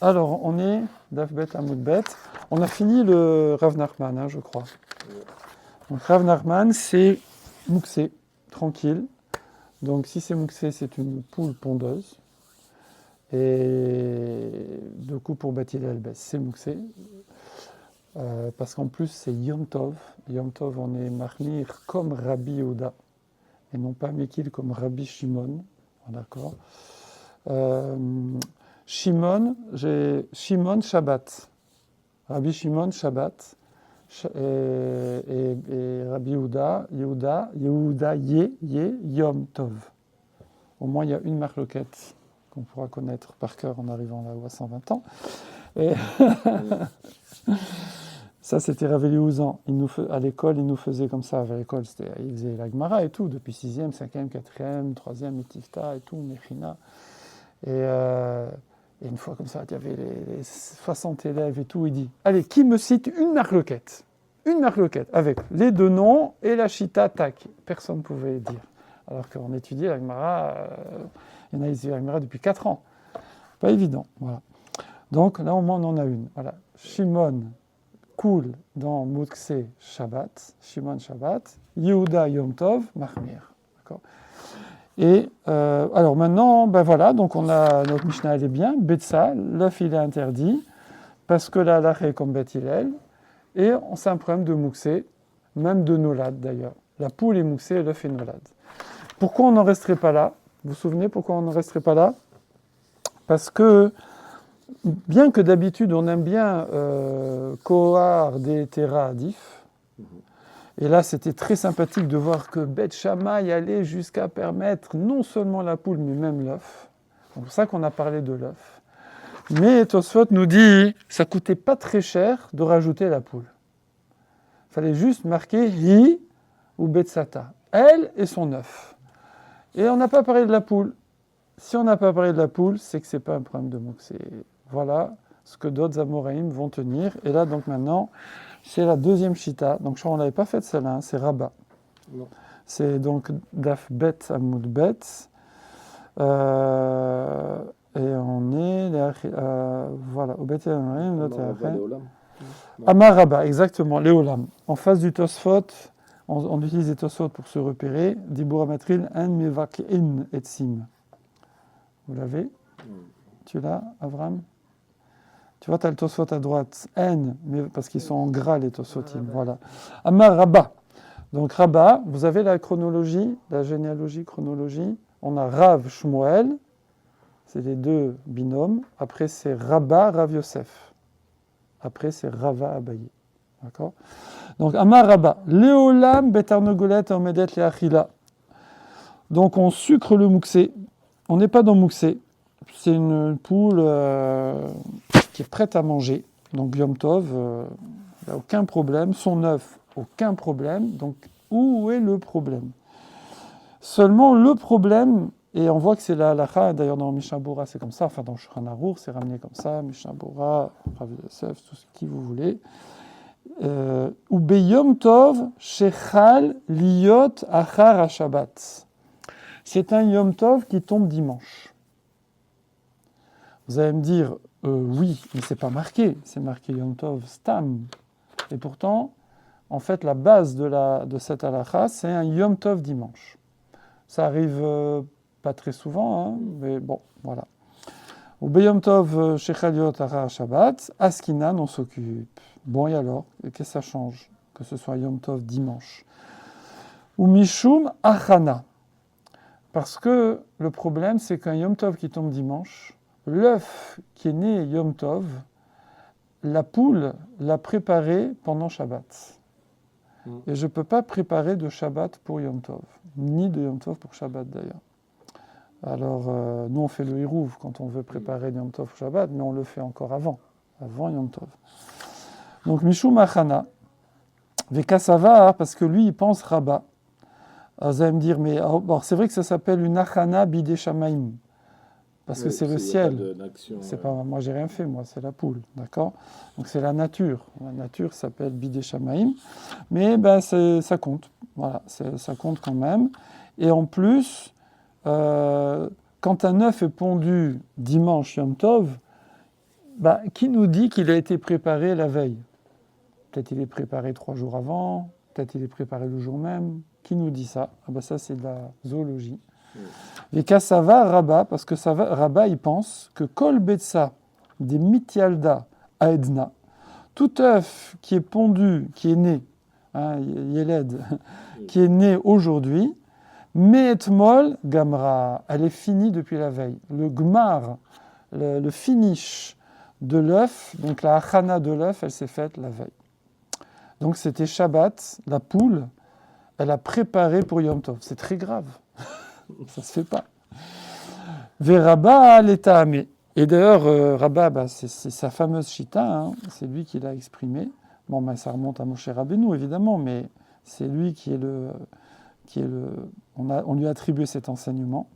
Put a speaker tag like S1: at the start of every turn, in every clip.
S1: Alors, on est Daf Bet Amoud Bet. On a fini le Rav Nachman, je crois. Donc, Rav Nachman, c'est Mouxé, tranquille. Donc, si c'est Mouxé, c'est une poule pondeuse. Et du coup, pour Beth Hillel, c'est Mouxé. Parce qu'en plus, c'est Yom Tov. Yom Tov, on est Mahmir comme Rabbi Yehuda. Et non pas Mekil comme Rabbi Shimon. D'accord. J'ai Shimon Shabbat. Rabbi Shimon Shabbat. Et Rabbi Yehuda Yom Tov. Au moins, il y a une marloquette qu'on pourra connaître par cœur en arrivant là-haut à 120 ans. Et ça, c'était Rav Eliehouzan. À l'école, il nous faisait comme ça. À l'école, il faisait la Gemara et tout, depuis 6e, 5e, 4e, 3e, Etifta et tout, Mechina. Et une fois comme ça, il y avait les 60 élèves et tout. Il dit, allez, qui me cite une marloquette? Une marloquette, avec les deux noms et la chita, tac. Personne ne pouvait dire. Alors qu'on étudiait la Gemara, il y en a qui étudié la Gemara depuis 4 ans. Pas évident, voilà. Donc là, au moins, on en a une. Voilà. Shimon coule dans Mouxé Shabbat, Shimon Shabbat, Yehuda Yom Tov, Mahmir. D'accord. Et alors maintenant, ben voilà, donc on a notre Mishnah, elle est bien, Betsa, l'œuf il est interdit, parce que la halakha est comme Beth Hillel, et c'est un problème de Mouxé, même de Nolad d'ailleurs. La poule est Mouxé et l'œuf est Nolad. Pourquoi on n'en resterait pas là? Vous vous souvenez pourquoi on n'en resterait pas là? Parce que, bien que d'habitude on aime bien Kohar des Terra Adif, et là c'était très sympathique de voir que Beth Shammai allait jusqu'à permettre non seulement la poule, mais même l'œuf. C'est pour ça qu'on a parlé de l'œuf. Mais Tosfot nous dit ça coûtait pas très cher de rajouter la poule. Il fallait juste marquer Hi ou Betsata, elle et son œuf. Et on n'a pas parlé de la poule. Si on n'a pas parlé de la poule, c'est que ce n'est pas un problème de Mouxé. Voilà ce que d'autres Amoraïm vont tenir. Et là, donc maintenant, c'est la deuxième chita. Donc je crois qu'on ne l'avait pas faite celle-là, c'est Rabat.
S2: Non.
S1: C'est donc Daf Bet Amoud Bet. Et on est... voilà. Amar Rabat, exactement, Léolam. En face du Tosfot, on utilise les Tosfot pour se repérer. Dibur Matril, En Mevakin et Sim. Vous l'avez? Tu l'as, Avram? Tu vois, tu as le Tosfot à droite, N, mais parce qu'ils sont en gras, les Tosfotim. Voilà. Amar Rabat. Donc Rabat, vous avez la chronologie, la généalogie, chronologie. On a Rav Shmuel, c'est les deux binômes. Après, c'est Rabat, Rav Yosef. Après, c'est Rava Abaye. D'accord? Donc, Amar Rabat. Léolam betarnogolet omedet leachila. Donc, on sucre le mouxé. On n'est pas dans mouxé. C'est une poule qui est prête à manger. Donc, Yom Tov, il n'y a aucun problème. Son œuf, aucun problème. Donc, où est le problème? Seulement, le problème, et on voit que c'est la halakha, d'ailleurs dans Mishnah Bora, c'est comme ça, enfin dans Shulchan Arour, c'est ramené comme ça, Mishnah Bora, Rav Yosef, tout ce qui vous voulez. Ou Beyom Tov, Shechal Liot Achar HaShabbat. C'est un Yom Tov qui tombe dimanche. Vous allez me dire, oui, mais c'est pas marqué, c'est marqué Yom Tov Stam. Et pourtant, en fait, la base de cette halakha, c'est un Yom Tov dimanche. Ça arrive pas très souvent, hein, mais bon, voilà. Au Beyom Tov, Shechaliot Achar Shabbat, Askinan, on s'occupe. Bon, et alors, qu'est-ce que ça change que ce soit Yom Tov dimanche? Ou Mishum Achana. Parce que le problème, c'est qu'un Yom Tov qui tombe dimanche, l'œuf qui est né Yom Tov, la poule l'a préparé pendant Shabbat. Et je ne peux pas préparer de Shabbat pour Yom Tov, ni de Yom Tov pour Shabbat d'ailleurs. Alors, nous on fait le Hirouv quand on veut préparer Yom Tov pour Shabbat, mais on le fait encore avant Yom Tov. Donc, Mishum Achana, Vekasava, parce que lui il pense Rabat. Alors, vous allez me dire, mais alors, c'est vrai que ça s'appelle une Achana Bidé Shamaim, parce que c'est le ciel. C'est pas, moi, j'ai rien fait, moi, c'est la poule, d'accord? Donc, c'est la nature. La nature s'appelle Bidé Shamaim, mais ben, ça compte. Voilà, ça compte quand même. Et en plus, quand un œuf est pondu dimanche Yom Tov, Qui nous dit qu'il a été préparé la veille? Peut-être il est préparé 3 jours avant, peut-être il est préparé le jour même. Qui nous dit ça? Ça, c'est de la zoologie. Et Kassava Rabat, parce que Rabat, il pense que Kol Betsa des Mitialda à Edna, tout œuf qui est pondu, qui est né, Yeled, qui est né aujourd'hui, Meetmol Gamra, elle est finie depuis la veille. Le Gmar, le finish de l'œuf, donc la achana de l'œuf, elle s'est faite la veille. Donc c'était Shabbat, la poule, elle a préparé pour Yom Tov. C'est très grave. Ça se fait pas. Veraba l'état amé. Et d'ailleurs, Rabba, c'est sa fameuse chita, c'est lui qui l'a exprimée. Ça remonte à Moshe Rabbeinu, évidemment, mais c'est lui on lui a attribué cet enseignement.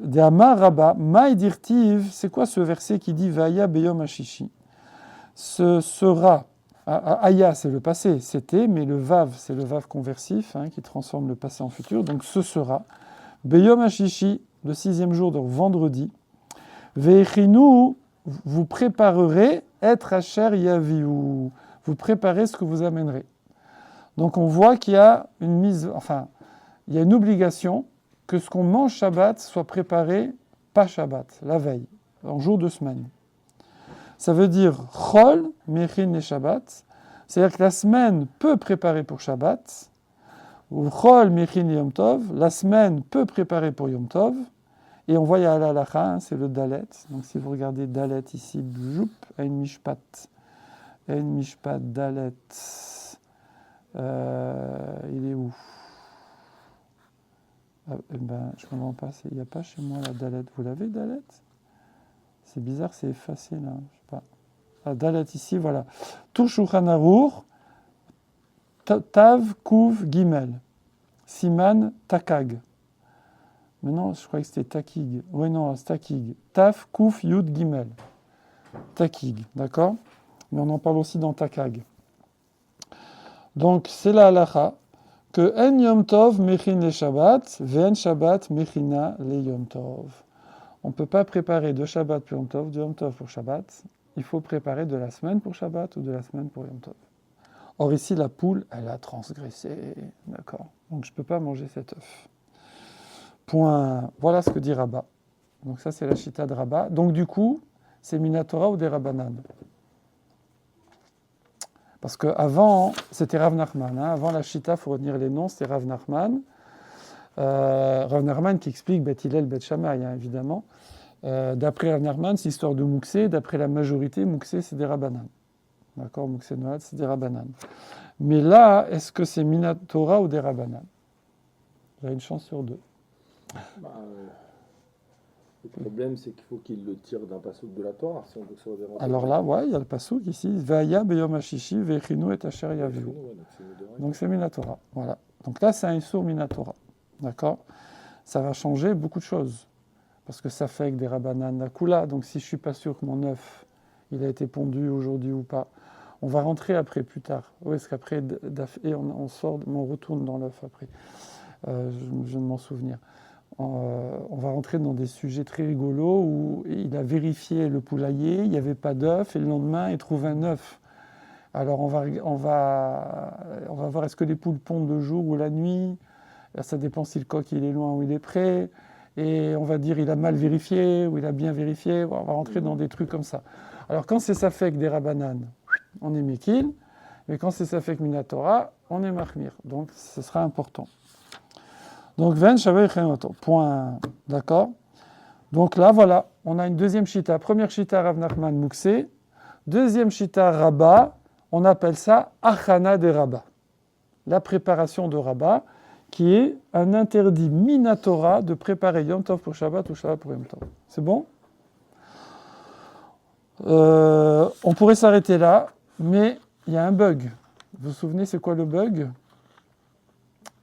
S1: De Amar Rabba, Maï dirtiv, c'est quoi ce verset qui dit Vaya beyom hashishi? Ce sera, Aya c'est le passé, c'était, mais le Vav c'est le Vav conversif qui transforme le passé en futur, donc ce sera. Beyom hashishi, le 6e jour, donc vendredi. Ve'echinu, vous préparerez être asher yaviu. Vous préparez ce que vous amènerez. Donc on voit qu'il y a il y a une obligation que ce qu'on mange Shabbat soit préparé pas Shabbat, la veille, en jour de semaine. Ça veut dire Chol, Mechin et Shabbat. C'est-à-dire que la semaine peut préparer pour Shabbat, ou Chol, Mechin et Yom Tov. La semaine peut préparer pour Yom Tov. Et on voit, il y a l'alacha, c'est le dalet. Donc si vous regardez dalet ici, bjoup, Ein Mishpat dalet, il est où? Je ne comprends pas, il n'y a pas chez moi la dalet. Vous l'avez, dalet? C'est bizarre, c'est effacé là, je sais pas. La dalet ici, voilà. Tout Shulchan Aruch, Tav, Kuv, Gimel. Siman, Takag. Mais non, je croyais que c'était Takig. Oui, non, c'est Takig. Taf, Kouf, Yud, Gimel. Takig, d'accord? Mais on en parle aussi dans Takag. Donc, c'est la halacha que En Yom Tov mechin le Shabbat, ve'en Shabbat mechina le Yom Tov. On ne peut pas préparer de Shabbat pour Yom Tov, de Yom Tov pour Shabbat. Il faut préparer de la semaine pour Shabbat ou de la semaine pour Yom Tov. Or, ici, la poule, elle a transgressé. D'accord? Donc, je ne peux pas manger cet œuf. Point. Voilà ce que dit Rabba. Donc ça, c'est la chita de Rabba. Donc du coup, c'est Minatora ou des Rabbanan? Parce qu'avant, c'était Rav Nachman. Avant la chita, il faut retenir les noms, c'était Rav Nachman. Rav Nachman qui explique Bet Hillel, Bet Shammai, évidemment. D'après Rav Nachman, c'est l'histoire de Mouksé. D'après la majorité, Mouksé, c'est des Rabbanan. D'accord? Mouksé Noad, c'est des Rabbanan. Mais là, est-ce que c'est Minatora ou des Rabbanan? Vous avez une chance sur deux.
S2: Le problème, c'est qu'il faut qu'il le tire d'un passouk de la Torah, si on veut que ça soit
S1: Alors là, il y a le passouk ici, Vaya beyom hashishi ve'echinu et asher yaviu. Donc c'est Minatora. Voilà. Donc là, c'est un Issour Minatora. D'accord? Ça va changer beaucoup de choses. Parce que ça fait avec des Rabbanan la Kula. Donc si je ne suis pas sûr que mon œuf, il a été pondu aujourd'hui ou pas, on va rentrer après, plus tard. Oui, parce qu'après, on sort, on retourne dans l'œuf après. Je ne m'en souvenir. On va rentrer dans des sujets très rigolos où il a vérifié le poulailler, il n'y avait pas d'œuf, et le lendemain, il trouve un œuf. Alors on va voir est-ce que les poules pondent le jour ou la nuit. Ça dépend si le coq il est loin ou il est près. Et on va dire il a mal vérifié ou il a bien vérifié. On va rentrer dans des trucs comme ça. Alors quand c'est Safek des Rabbanan, on est Mekil. Mais quand c'est Safek Minatora, on est Mahmir. Donc ce sera important. Donc, Ven Shabbat Chemoto. Point. D'accord? Donc là, voilà, on a une deuxième chita. Première chita, Rav Nachman Mouksé. Deuxième chita, Rabba. On appelle ça Achana de Rabba. La préparation de Rabba, qui est un interdit Minatora de préparer Yom Tov pour Shabbat ou Shabbat pour Yom Tov. C'est bon? On pourrait s'arrêter là, mais il y a un bug. Vous vous souvenez, c'est quoi le bug?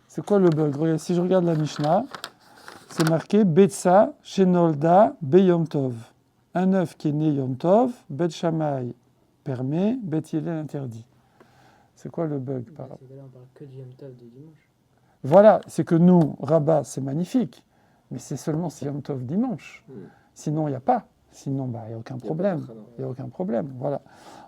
S1: C'est quoi le bug? Regardez, si je regarde la Mishnah, c'est marqué Betsa, Shenolda, Beyom Tov. Un œuf qui est né Yom Tov, Bet Shammai permet, Bet Hillel interdit. C'est quoi le bug par rapport?
S3: On parle que du Yom Tov de dimanche.
S1: Voilà, c'est que nous, Rabat, c'est magnifique, mais c'est seulement si Yom Tov dimanche. Sinon, il n'y a pas. Sinon, il n'y a aucun
S2: Il y a
S1: problème.
S2: pas de khana.
S1: Il n'y a aucun problème. Voilà.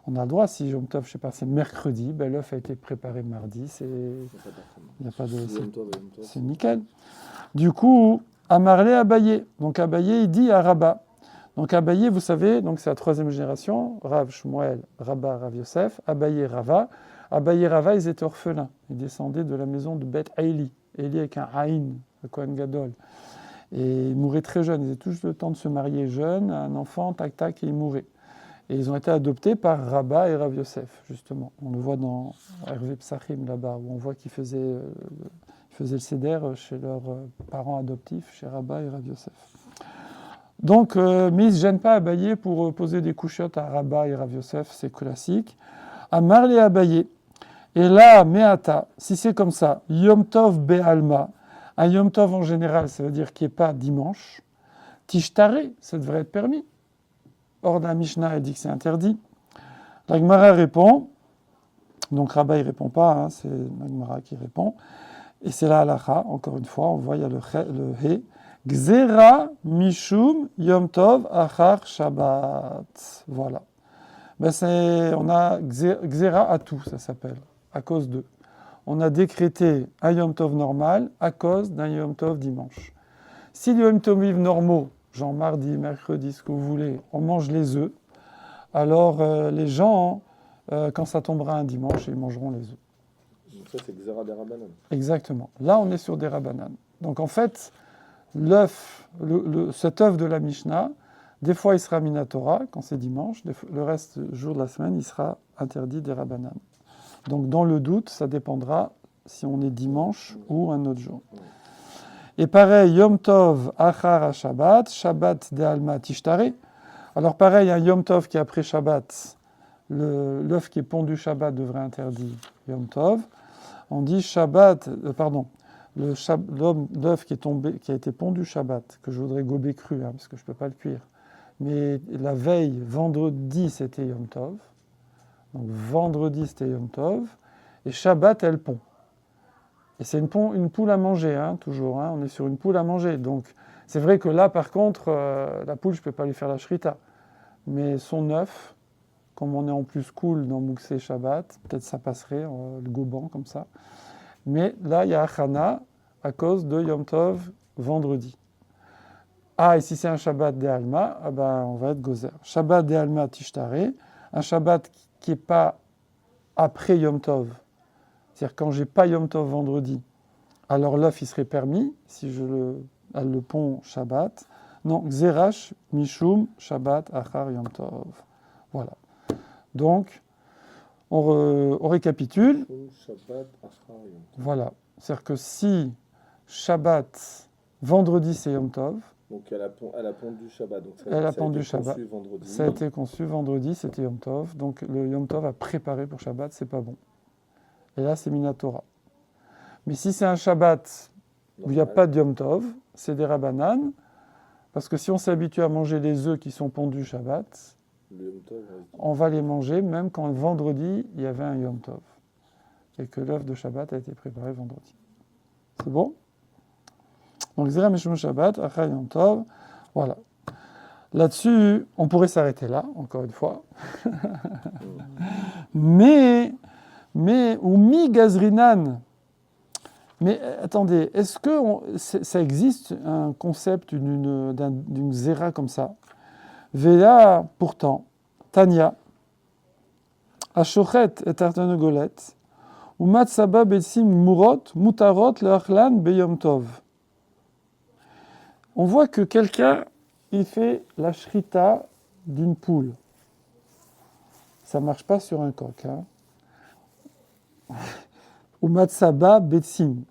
S1: On a le droit, si Yom Tov, je sais pas, c'est mercredi, l'œuf a été préparé mardi,
S2: Il n'y a pas de khana.
S1: il n'y a pas de.
S2: Yom Tov et Yom Tov,
S1: C'est nickel. Du coup, Amarlé Abaye. Donc Abaye, il dit à Rabba. Donc Abaye, vous savez, donc c'est la troisième génération, Rav Shmuel, Rabba, Rav Yosef, Abaye, Rava. Abaye, Rava, ils étaient orphelins. Ils descendaient de la maison de Beth Aïli. Eli avec un Aïn, le Kohen Gadol. Et ils mouraient très jeunes. Ils avaient tous le temps de se marier jeunes, un enfant, tac, tac, et ils mouraient. Et ils ont été adoptés par Rabba et Rav Yosef, justement. On le voit dans Hervé Psachim, là-bas, où on voit qu'ils faisaient le seder chez leurs parents adoptifs, chez Rabba et Rav Yosef. Donc, mais ils ne se gênent pas à Abaye pour poser des couchottes à Rabba et Rav Yosef, c'est classique. Amar les Abaye. Et là, Meata, si c'est comme ça, Yom Tov Be'alma, un Yom Tov en général, ça veut dire qu'il n'y ait pas dimanche. Tishtare, ça devrait être permis. Or, dans la Mishnah, elle dit que c'est interdit. La Gemara répond, donc Rabba, il ne répond pas, hein, c'est la Gemara qui répond. Et c'est la halacha, encore une fois, on voit, il y a le he. Gzera mishum Yom Tov achar Shabbat. Voilà. On a Gzera à tout, ça s'appelle, à cause d'eux. On a décrété un Yom Tov normal à cause d'un Yom Tov dimanche. Si les Yom Tovim normaux, genre mardi, mercredi, ce que vous voulez, on mange les œufs, alors les gens, quand ça tombera un dimanche, ils mangeront les œufs.
S2: Donc ça, c'est Xera des Rabbanan.
S1: Exactement. Là, on est sur des Rabbanan. Donc en fait, l'œuf, cet œuf de la Mishnah, des fois il sera Minatora quand c'est dimanche, le reste du jour de la semaine, il sera interdit des Rabbanan. Donc dans le doute, ça dépendra si on est dimanche ou un autre jour. Et pareil, Yom Tov Achar Shabbat, Shabbat de Alma Tishtare. Alors pareil, un Yom Tov qui est après Shabbat, l'œuf qui est pondu Shabbat devrait interdire Yom Tov. On dit Shabbat, l'œuf qui a été pondu Shabbat, que je voudrais gober cru, hein, parce que je ne peux pas le cuire. Mais la veille, vendredi, c'était Yom Tov. Donc vendredi, c'était Yom Tov. Et Shabbat, elle pond. Et c'est une poule à manger, hein, toujours. Hein, on est sur une poule à manger. Donc c'est vrai que là, par contre, la poule, je ne peux pas lui faire la shrita. Mais son œuf, comme on est en plus cool dans Mouxé Shabbat, peut-être ça passerait, le goban comme ça. Mais là, il y a Achana à cause de Yom Tov vendredi. Ah, et si c'est un Shabbat de Alma, on va être gozer. Shabbat de Alma Tishtare, un Shabbat qui n'est pas après Yom Tov, c'est-à-dire quand j'ai pas Yom Tov vendredi, alors l'œuf il serait permis, si elle le pond Shabbat. Non, Xerash Mishum Shabbat Achar Yom Tov. Voilà. Donc, on récapitule.
S2: Shabbat Achar Yom Tov.
S1: Voilà. C'est-à-dire que si Shabbat, vendredi c'est Yom Tov,
S2: donc elle a pondu Shabbat. Donc
S1: elle a
S2: ça
S1: pondu
S2: été
S1: Shabbat.
S2: conçu vendredi.
S1: Ça a été conçu vendredi, c'était Yom Tov. Donc le Yom Tov a préparé pour Shabbat, c'est pas bon. Et là, c'est Minatora. Mais si c'est un Shabbat où il n'y a pas de Yom Tov, c'est des Rabbanan, parce que si on s'habitue à manger les œufs qui sont pondus Shabbat,
S2: le Yom Tov,
S1: on va les manger même quand vendredi, il y avait un Yom Tov. Et que l'œuf de Shabbat a été préparé vendredi. C'est bon? Donc, Zera Mishum Shabbat, Achar Yom Tov, voilà. Là-dessus, on pourrait s'arrêter là, encore une fois. mais, ou mi gazrinan. Mais attendez, est-ce que ça existe un concept d'une zera comme ça? Vela, pourtant, Tanya, Ashochet et Artanogolet, ou Matsaba Betsim Murot, Mutarot Leachlan Beyom Tov. On voit que quelqu'un, il fait la shrita d'une poule. Ça ne marche pas sur un coq. Hein. Ou Matsaba Betsim,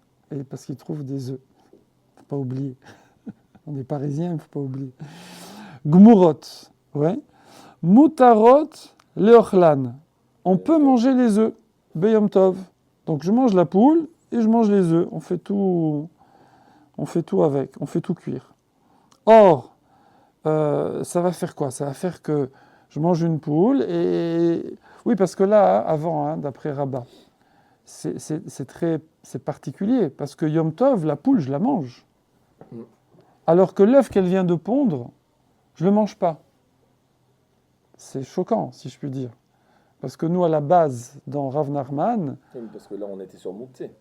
S1: parce qu'il trouve des œufs. Il ne faut pas oublier. On est parisiens, il ne faut pas oublier. Gmurot, ouais. Mutarot Leochlan. On peut manger les œufs. Beyom Tov. Donc je mange la poule et je mange les œufs. On fait tout avec. On fait tout cuire. Or, ça va faire quoi? Ça va faire que je mange une poule et... Oui, parce que là, avant, hein, d'après Rabat, c'est particulier. Parce que Yom Tov, la poule, je la mange. Alors que l'œuf qu'elle vient de pondre, je ne le mange pas. c'est choquant, si je puis dire. Parce que nous, à la base, dans Rav Nachman,
S2: Oui, parce que là, on était sur Mouktsé,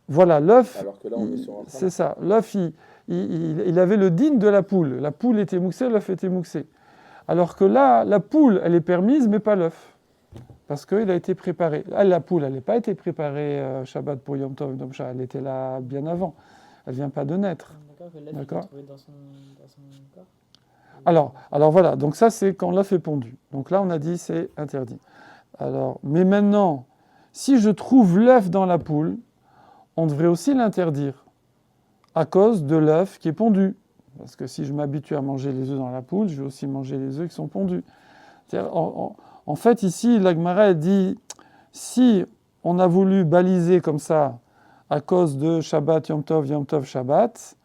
S1: voilà, l'œuf,
S2: alors que là, on est sur un
S1: c'est ça. L'œuf, il avait le digne de la poule. La poule était mouxée, l'œuf était mouxé. Alors que là, la poule, elle est permise, mais pas l'œuf. Parce qu'il a été préparé. Ah, la poule, elle n'a pas été préparée Shabbat pour Yom Tov, Yom Shah. Elle était là bien avant. Elle ne vient pas de naître.
S3: D'accord, que l'œuf il
S1: D'accord.
S3: est trouvé dans son corps.
S1: Alors voilà, donc ça c'est quand l'œuf est pondu. Donc là on a dit c'est interdit. Alors, mais maintenant, si je trouve l'œuf dans la poule, on devrait aussi l'interdire à cause de l'œuf qui est pondu. Parce que si je m'habitue à manger les œufs dans la poule, je vais aussi manger les œufs qui sont pondus. En fait, ici, la Gemara dit, si on a voulu baliser comme ça à cause de Shabbat, Yom Tov, Shabbat,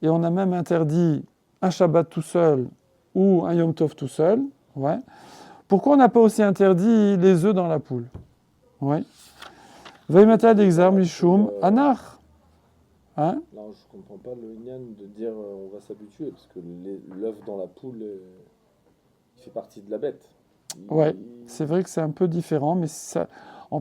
S1: et on a même interdit un Shabbat tout seul ou un Yom Tov tout seul, ouais. Pourquoi on n'a pas aussi interdit les œufs dans la poule? Ouais. Veimata d'exar mishum anar. Hein?
S2: Non, je comprends pas le Inyan de dire on va s'habituer, parce que l'œuf dans la poule, il fait partie de la bête.
S1: Ouais, c'est vrai que c'est un peu différent, mais ça,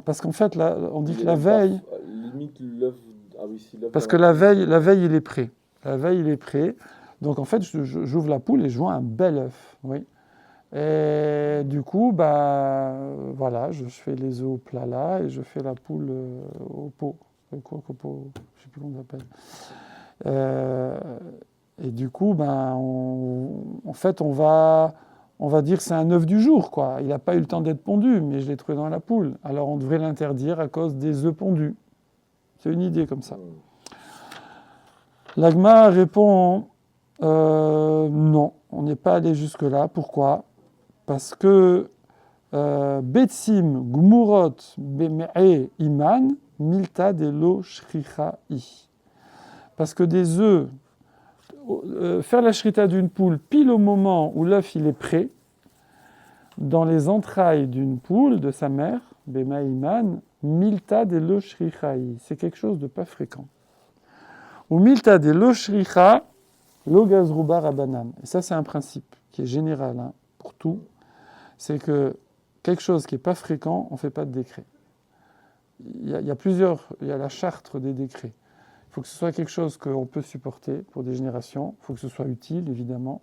S1: parce qu'en fait, là, on dit
S2: il
S1: que
S2: est
S1: la
S2: même pas
S1: veille,
S2: limite l'œuf. Ah oui, si l'œuf
S1: parce
S2: dans
S1: que
S2: la poule,
S1: la veille, il est prêt. La veille, il est prêt. Donc en fait, j'ouvre la poule et je vois un bel œuf. Oui. Et du coup, bah, voilà, je fais les œufs au plat là et je fais la poule au pot. Quoi qu'au pot, je ne sais plus comment on l'appelle. Et du coup, ben, en fait, on va dire que c'est un œuf du jour, quoi. Il n'a pas eu le temps d'être pondu, mais je l'ai trouvé dans la poule. Alors on devrait l'interdire à cause des œufs pondus. C'est une idée comme ça. L'Agma répond non, on n'est pas allé jusque-là. Pourquoi? Parce que Betsim Gmurot Beme'e Iman Milta de lo Shricha'i. Parce que des œufs, faire la shrita d'une poule pile au moment où l'œuf il est prêt, dans les entrailles d'une poule, de sa mère, Beme'e Iman, Milta de lo Shricha'i. C'est quelque chose de pas fréquent. Ou Milta de lo Shricha, lo Gazruba Rabanan. Et ça, c'est un principe qui est général pour tout. C'est que quelque chose qui n'est pas fréquent, on ne fait pas de décret. Il y a la charte des décrets. Il faut que ce soit quelque chose qu'on peut supporter pour des générations. Il faut que ce soit utile, évidemment.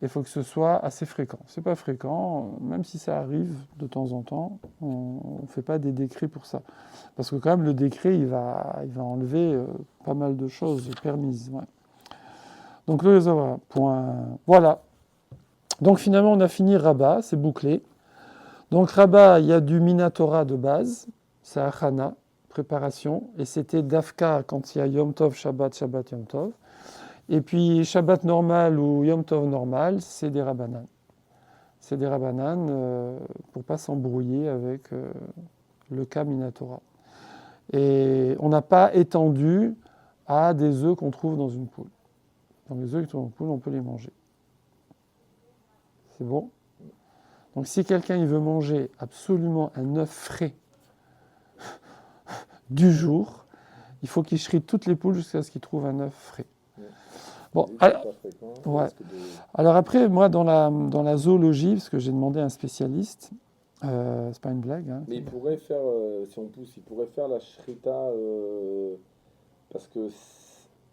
S1: Et il faut que ce soit assez fréquent. Ce n'est pas fréquent, même si ça arrive de temps en temps, on ne fait pas des décrets pour ça. Parce que quand même, le décret, il va enlever pas mal de choses permises. Ouais. Donc le réservoir, point. Voilà. Donc finalement, on a fini Rabat, c'est bouclé. Donc Rabat, il y a du Minatora de base, c'est Achana, préparation, et c'était Dafka quand il y a Yom Tov, Shabbat, Yom Tov. Et puis Shabbat normal ou Yom Tov normal, c'est des Rabbanan. C'est des Rabbanan pour ne pas s'embrouiller avec le cas Minatora. Et on n'a pas étendu à des œufs qu'on trouve dans une poule. Donc les œufs qui sont dans une poule, on peut les manger. C'est bon? Donc si quelqu'un il veut manger absolument un œuf frais du jour, il faut qu'il shrite toutes les poules jusqu'à ce qu'il trouve un œuf frais. Bon, alors après, moi dans la zoologie, parce que j'ai demandé à un spécialiste, c'est pas une blague. Hein,
S2: mais il pourrait faire, si on pousse, il pourrait faire la shrita, parce que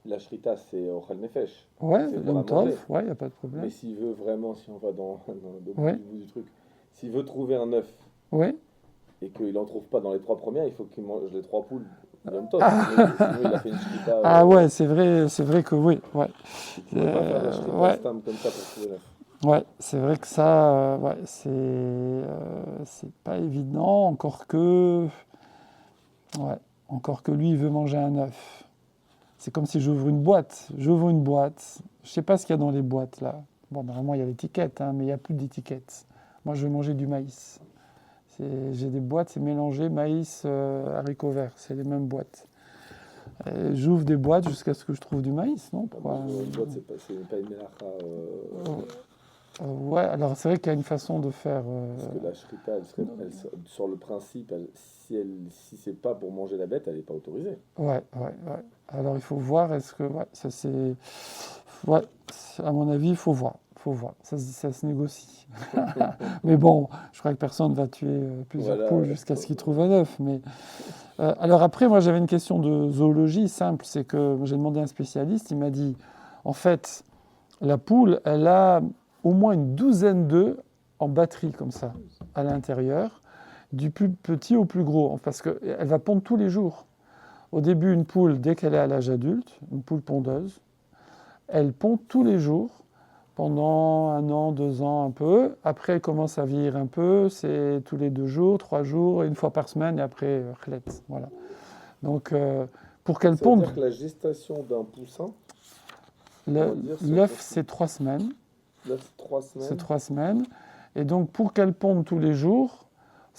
S2: la shrita c'est Ochel Nefesh.
S1: Ouais,
S2: c'est
S1: Yom Tov, ouais, il n'y a pas de problème.
S2: Mais s'il veut vraiment, si on va dans le
S1: Ouais.
S2: bout du truc, s'il veut trouver un œuf
S1: Ouais.
S2: et qu'il n'en trouve pas dans les 3 premières, il faut qu'il mange les 3 poules Yom Tov. Sinon, il a fait une shrita.
S1: Ah ouais, c'est vrai que oui. Ouais.
S2: Il ne peut pas faire la shrita
S1: ouais.
S2: stam comme ça pour trouver l'œuf.
S1: Ouais, c'est vrai que ça, ouais, c'est pas évident, encore que lui, il veut manger un œuf. C'est comme si j'ouvre une boîte. J'ouvre une boîte. Je ne sais pas ce qu'il y a dans les boîtes, là. Bon, normalement, il y a l'étiquette, mais il n'y a plus d'étiquette. Moi, je vais manger du maïs. J'ai des boîtes, c'est mélangé maïs, haricots verts. C'est les mêmes boîtes. J'ouvre des boîtes jusqu'à ce que je trouve du maïs, non?
S2: Une boîte, c'est pas une mélacha.
S1: Ouais, alors c'est vrai qu'il y a une façon de faire.
S2: Parce que la shrita, sur le principe, si c'est pas pour manger la bête, elle n'est pas autorisée.
S1: Ouais. Alors il faut voir, est-ce que. Ouais, ça c'est. Ouais, à mon avis, il faut voir. faut voir. Ça se négocie. Mais bon, je crois que personne ne va tuer plusieurs
S2: Voilà,
S1: poules
S2: ouais.
S1: jusqu'à ce qu'il trouve un œuf. Mais alors après, moi, j'avais une question de zoologie simple. C'est que j'ai demandé à un spécialiste. Il m'a dit, en fait, la poule, elle a au moins une douzaine d'œufs en batterie comme ça, à l'intérieur, du plus petit au plus gros, parce qu'elle va pondre tous les jours. Au début, une poule, dès qu'elle est à l'âge adulte, une poule pondeuse, elle pond tous les jours, pendant 1 an, 2 ans, un peu. Après, elle commence à vieillir un peu, c'est tous les 2 jours, 3 jours, une fois par semaine, et après, khlet, voilà. Donc, pour qu'elle
S2: Ça veut
S1: ponde,
S2: dire que la gestation d'un poussin, on va dire,
S1: l'œuf, c'est 3 semaines.
S2: là, c'est 3
S1: C'est
S2: semaines.
S1: 3 semaines. Et donc, pour qu'elle ponde tous les jours,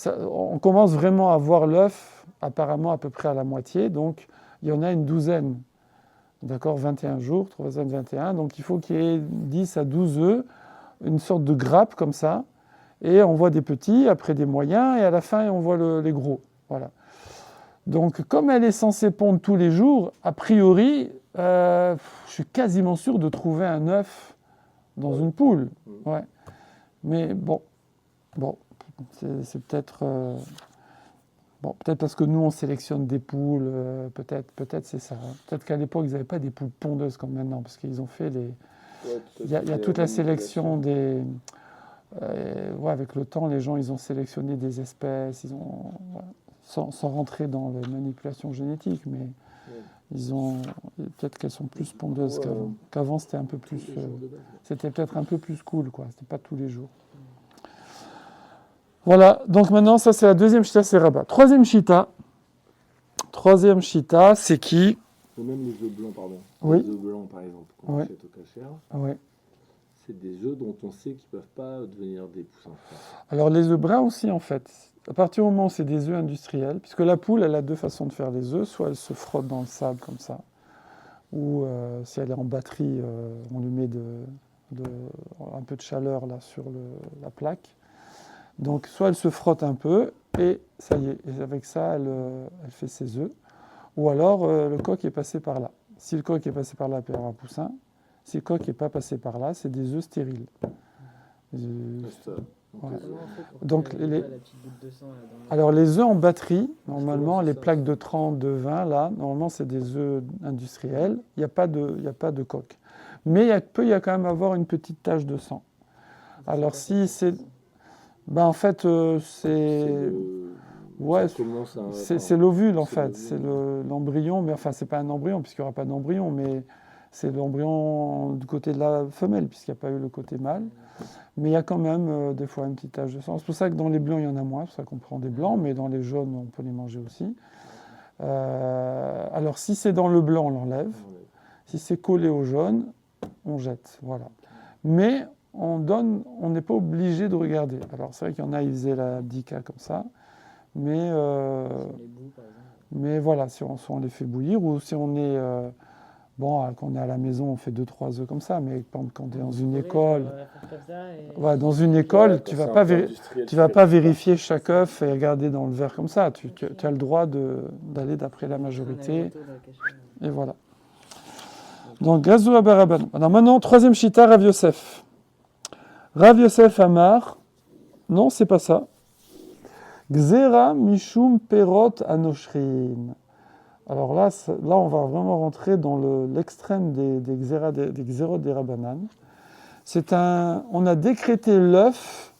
S1: on commence vraiment à voir l'œuf, apparemment à peu près à la moitié. Donc, il y en a une douzaine. D'accord, 21 jours, 3 21. Donc, il faut qu'il y ait 10 à 12 œufs, une sorte de grappe comme ça. Et on voit des petits, après des moyens, et à la fin, on voit les gros. Voilà. Donc, comme elle est censée pondre tous les jours, a priori, je suis quasiment sûr de trouver un œuf dans une poule. Ouais. Mais bon, c'est peut-être peut-être parce que nous on sélectionne des poules, peut-être c'est ça. Hein. Peut-être qu'à l'époque ils n'avaient pas des poules pondeuses comme maintenant, parce qu'ils ont fait les.
S2: Ouais,
S1: Il y a toute la sélection des. Avec le temps, les gens ils ont sélectionné des espèces, ils ont sans rentrer dans les manipulations génétiques, mais ils ont peut-être qu'elles sont plus pondeuses qu'avant. Qu'avant c'était un peu plus. C'était peut-être un peu plus cool, quoi. C'était pas tous les jours. Voilà, donc maintenant, ça c'est la deuxième chita, c'est Rabat. Troisième chita, c'est qui?
S2: Ou même les œufs blancs, pardon.
S1: Oui.
S2: Les œufs blancs, par exemple, qu'on
S1: Oui.
S2: achète au cachère,
S1: Oui.
S2: c'est des œufs dont on sait qu'ils ne peuvent pas devenir des poussins.
S1: Alors les œufs bruns aussi, en fait. À partir du moment où c'est des œufs industriels, puisque la poule, elle a 2 façons de faire les œufs. Soit elle se frotte dans le sable comme ça, ou si elle est en batterie, on lui met un peu de chaleur là sur la plaque. Donc, soit elle se frotte un peu, et ça y est, et avec ça, elle fait ses œufs. Ou alors, le coq est passé par là. Si le coq est passé par là, il peut y avoir un poussin. Si le coq n'est pas passé par là, c'est des œufs stériles. Voilà. Donc, alors, les œufs en batterie, normalement, les plaques de 30, de 20, là, normalement, c'est des œufs industriels. Il n'y a pas de coq. Mais il peut y quand même avoir une petite tache de sang. Alors, si c'est... Ben, en fait, c'est l'ovule, en fait. C'est l'embryon, mais enfin, c'est pas un embryon, puisqu'il n'y aura pas d'embryon, mais c'est l'embryon du côté de la femelle, puisqu'il n'y a pas eu le côté mâle. Mais il y a quand même, des fois, une petite tache de sang. C'est pour ça que dans les blancs, il y en a moins, c'est pour ça qu'on prend des blancs, mais dans les jaunes, on peut les manger aussi. Alors, si c'est dans le blanc, on l'enlève. Si c'est collé au jaune, on jette. Voilà. Mais on n'est pas obligé de regarder. Alors c'est vrai qu'il y en a, ils faisaient la bdika comme ça, mais voilà, si on les fait bouillir, ou si on est quand on est à la maison, on fait 2-3 œufs comme ça, mais quand on est dans une école, tu vas pas vérifier chaque œuf et regarder dans le verre comme ça. Tu as le droit d'aller d'après la majorité, et voilà. Donc Gazou Abaraban. Alors maintenant, troisième chita, Rav Yosef. Rav Yosef Amar, non, c'est pas ça. Gzera Mishum Perot Anoshrin. Alors là, on va vraiment rentrer dans l'extrême des Gzerot des Rabbanan. On a décrété l'œuf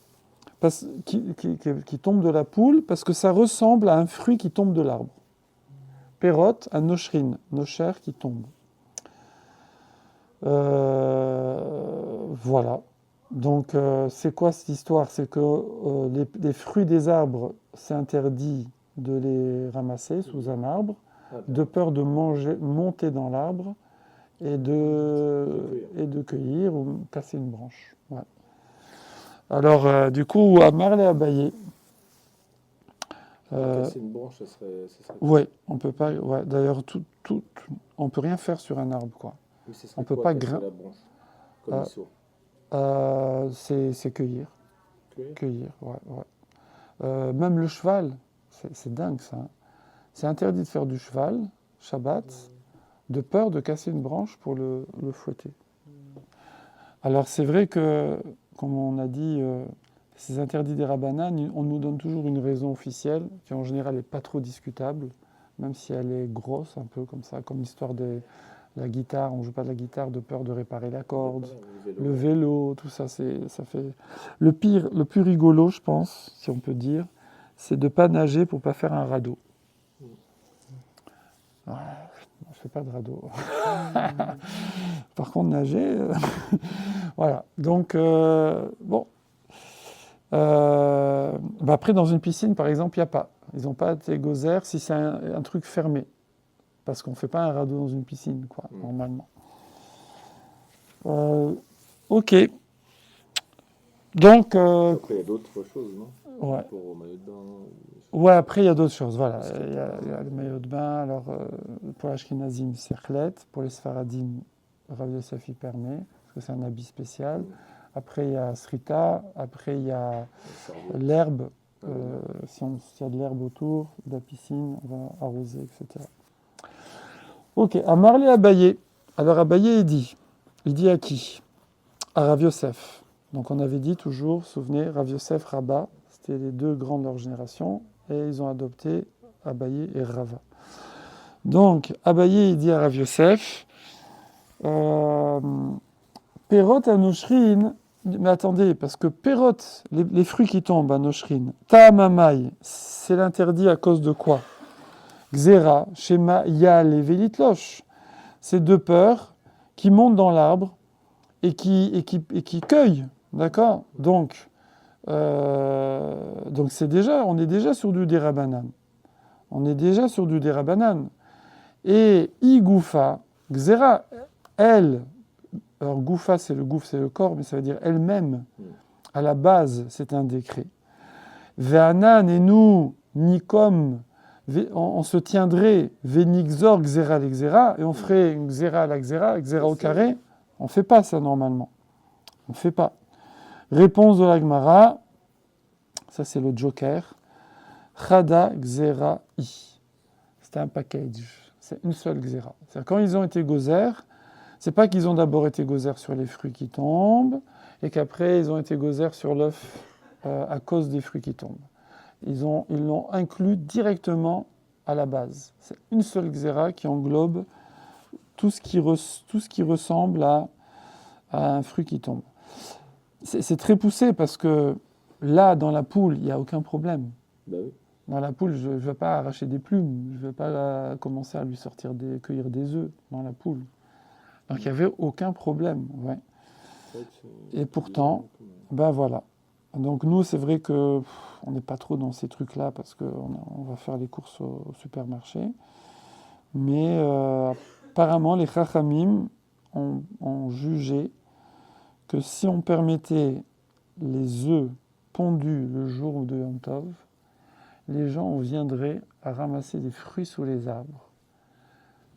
S1: qui tombe de la poule parce que ça ressemble à un fruit qui tombe de l'arbre. Perot Anoshrin, Nosher qui tombe. Voilà. Donc, c'est quoi cette histoire? C'est que les fruits des arbres, c'est interdit de les ramasser sous un arbre, de peur de monter dans l'arbre et de cueillir ou casser une branche. Ouais. Alors, du coup, Amar l'a abayé.
S2: Casser une branche, ça serait...
S1: Oui, on peut pas. Ouais, d'ailleurs, on peut rien faire sur un arbre, quoi.
S2: On peut pas grimper la branche, comme il saut.
S1: C'est cueillir. Cueillir, ouais. Même le cheval, c'est dingue ça. Hein. C'est interdit de faire du cheval, Shabbat, de peur de casser une branche pour le fouetter. Alors c'est vrai que, comme on a dit, ces interdits des Rabbanan, on nous donne toujours une raison officielle, qui en général n'est pas trop discutable, même si elle est grosse, un peu comme ça, comme l'histoire de la guitare, on ne joue pas de la guitare de peur de réparer la corde, le vélo, tout ça, ça fait... Le pire, le plus rigolo, je pense, si on peut dire, c'est de ne pas nager pour ne pas faire un radeau. Ouais, je ne fais pas de radeau. Par contre, nager, voilà. Donc, bon. Après, dans une piscine, par exemple, il n'y a pas. Ils n'ont pas été gozer si c'est un truc fermé. Parce qu'on ne fait pas un radeau dans une piscine, quoi, normalement. Ok. Donc.
S2: Après, il y a d'autres choses, non?
S1: Ouais.
S2: Pour au maillot de bain.
S1: Ouais, après, il y a d'autres choses. Voilà. Il y a le maillot de bain. Alors, pour l'Ashkenazim, c'est Khlet. Pour les Sfaradim, Rav Yosef y permet, parce que c'est un habit spécial. Après, il y a Srita. Après, il y a l'herbe. S'il y a de l'herbe autour, de la piscine, on va arroser, etc. Ok, Amarlé Abaye. Alors, Abaye, il dit à qui? À Rav Yosef. Donc, on avait dit toujours, souvenez, Rav Yosef, Rabba, c'était les deux grands de leur génération, et ils ont adopté Abaye et Rava. Donc, Abaye, il dit à Rav Yosef, Perot à Noshrin, mais attendez, parce que Perot, les fruits qui tombent à Noshrin, Ta'amamai, c'est l'interdit à cause de quoi? Xera, Shema, Yal et Velitlosh. C'est deux peurs qui montent dans l'arbre et qui cueillent, d'accord? Donc c'est déjà, on est déjà sur du Derabanan. On est déjà sur du Derabanan. Et Igoufa, Xera, elle, alors Goufa, c'est le gouffre, c'est le corps, mais ça veut dire elle-même. À la base, c'est un décret. Ve'anan et nous, Nikom, on se tiendrait, Ve'nixor, Xera, l'Xera, et on ferait une Xera à la Xera, Xera au carré. On ne fait pas ça normalement. On ne fait pas. Réponse de la Gemara, ça c'est le joker. Chada Xera I. C'est un package. C'est une seule Xera. C'est-à-dire quand ils ont été gozer, c'est pas qu'ils ont d'abord été gozer sur les fruits qui tombent et qu'après ils ont été gozer sur l'œuf à cause des fruits qui tombent. Ils l'ont inclus directement à la base. C'est une seule Xera qui englobe tout ce qui ressemble à un fruit qui tombe. C'est très poussé parce que là, dans la poule, il n'y a aucun problème.
S2: Bah oui.
S1: Dans la poule, je ne vais pas arracher des plumes, je ne vais pas commencer à lui cueillir des œufs dans la poule. Donc il n'y avait aucun problème. Ouais. Et pourtant, ben voilà. Donc nous, c'est vrai qu'on n'est pas trop dans ces trucs-là parce qu'on va faire les courses au supermarché. Mais apparemment, les Chachamim ont jugé que si on permettait les œufs pondus le jour de Yom Tov, les gens viendraient à ramasser des fruits sous les arbres.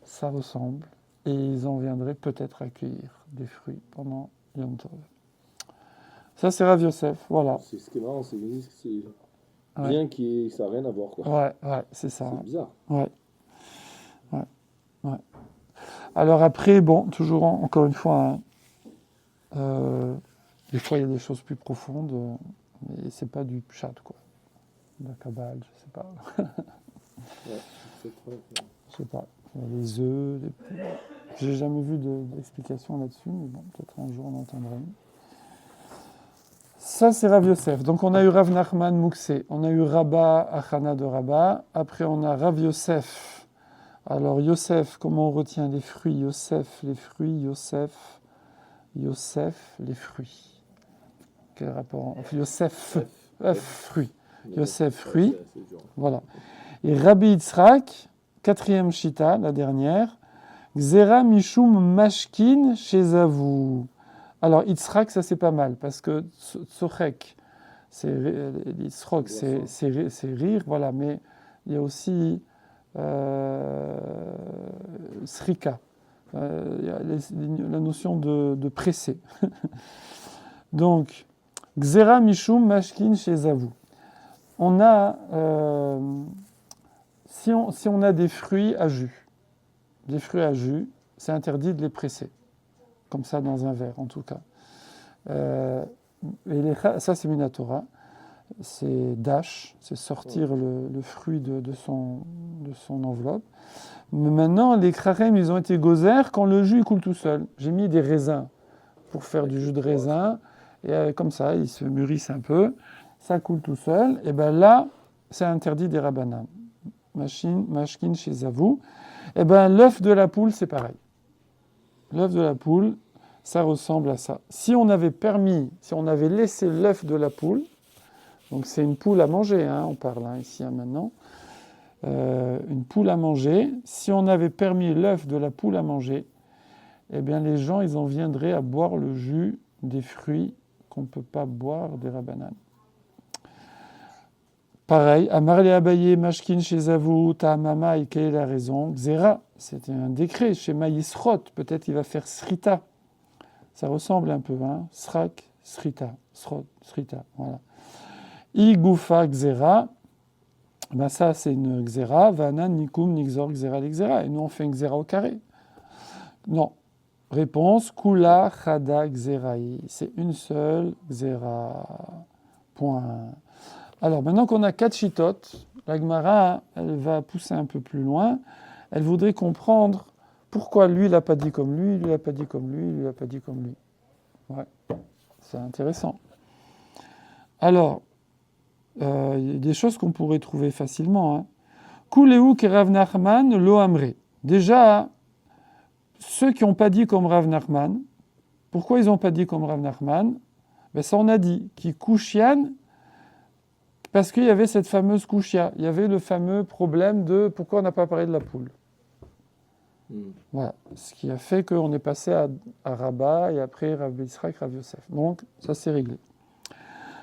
S1: Ça ressemble. Et ils en viendraient peut-être à cueillir des fruits pendant Yom Tov. Ça, c'est Rav Yosef, voilà.
S2: C'est ce qui est marrant, c'est bien que ça n'a rien à voir, quoi.
S1: Ouais, c'est ça.
S2: C'est bizarre.
S1: Ouais. Alors après, bon, toujours encore une fois, des fois il y a des choses plus profondes, mais c'est pas du pshat, quoi. De la Kabbale, je sais pas. Je sais pas. Les œufs, j'ai jamais vu d'explication là-dessus, mais bon, peut-être un jour on entendra une. Ça, c'est Rav Yosef. Donc, on a eu Rav Nachman Mouksé, on a eu Rabba Achana de Rabba. Après, on a Rav Yosef. Alors, Yosef, comment on retient les fruits? Yosef, les fruits. Yosef, les fruits. Quel rapport? Yosef, fruits. Yosef, fruits. Voilà. Et Rabbi Yitzhak, quatrième Shita, la dernière. Xera Mishum Mashkin Shezavu. Alors, Yitzhak, ça c'est pas mal, parce que Tsochek, c'est rire, voilà, mais il y a aussi Srika, il y a la notion de presser. Donc, Xera Mishum Mashkin Shezavu. On a, si on a des fruits à jus, c'est interdit de les presser. Comme ça dans un verre en tout cas. Ça, c'est Minatora. C'est dash, c'est sortir le fruit de son enveloppe. Mais maintenant, les krachem, ils ont été gozer quand le jus il coule tout seul. J'ai mis des raisins pour faire du jus de raisin. Et comme ça, ils se mûrissent un peu. Ça coule tout seul. Et bien là, c'est interdit des rabbanan. Mashkin chez Zavou. Et bien l'œuf de la poule, c'est pareil. L'œuf de la poule, ça ressemble à ça. Si on avait laissé l'œuf de la poule, donc c'est une poule à manger, hein, on parle ici maintenant, une poule à manger, si on avait permis l'œuf de la poule à manger, eh bien les gens, ils en viendraient à boire le jus des fruits qu'on ne peut pas boire des rabbanan. Pareil, Amar le Abaye, Mashkin chez Zavou, Ta'amama, et quelle est la raison? Xera, c'était un décret, chez Maïsrot, peut-être il va faire Srita. Ça ressemble un peu, hein? Srak, Srita, Srot, Srita, voilà. Igoufa Xera, ben ça c'est une Xera, Vanan, Nikum, Nixor, Xera, l'Xera. Et nous on fait une Xera au carré. Non. Réponse, Kula, Chada, Xeraï. C'est une seule Xera. Point. Alors, maintenant qu'on a 4 chitotes, la Gemara, elle va pousser un peu plus loin. Elle voudrait comprendre pourquoi lui, il n'a pas dit comme lui, lui, il n'a pas dit comme lui, lui, il n'a pas dit comme lui. Ouais, c'est intéressant. Alors, il y a des choses qu'on pourrait trouver facilement. Kuleu ke Rav Nachman lo amre. Déjà, ceux qui n'ont pas dit comme Rav Nachman, pourquoi ils n'ont pas dit comme Rav Nachman? Ben, ça, on a dit, qui kushian. Parce qu'il y avait cette fameuse kouchia, il y avait le fameux problème de pourquoi on n'a pas parlé de la poule. Voilà, ce qui a fait qu'on est passé à Rabat et après Rav Yitzhak, Rav Yosef. Donc, ça c'est réglé.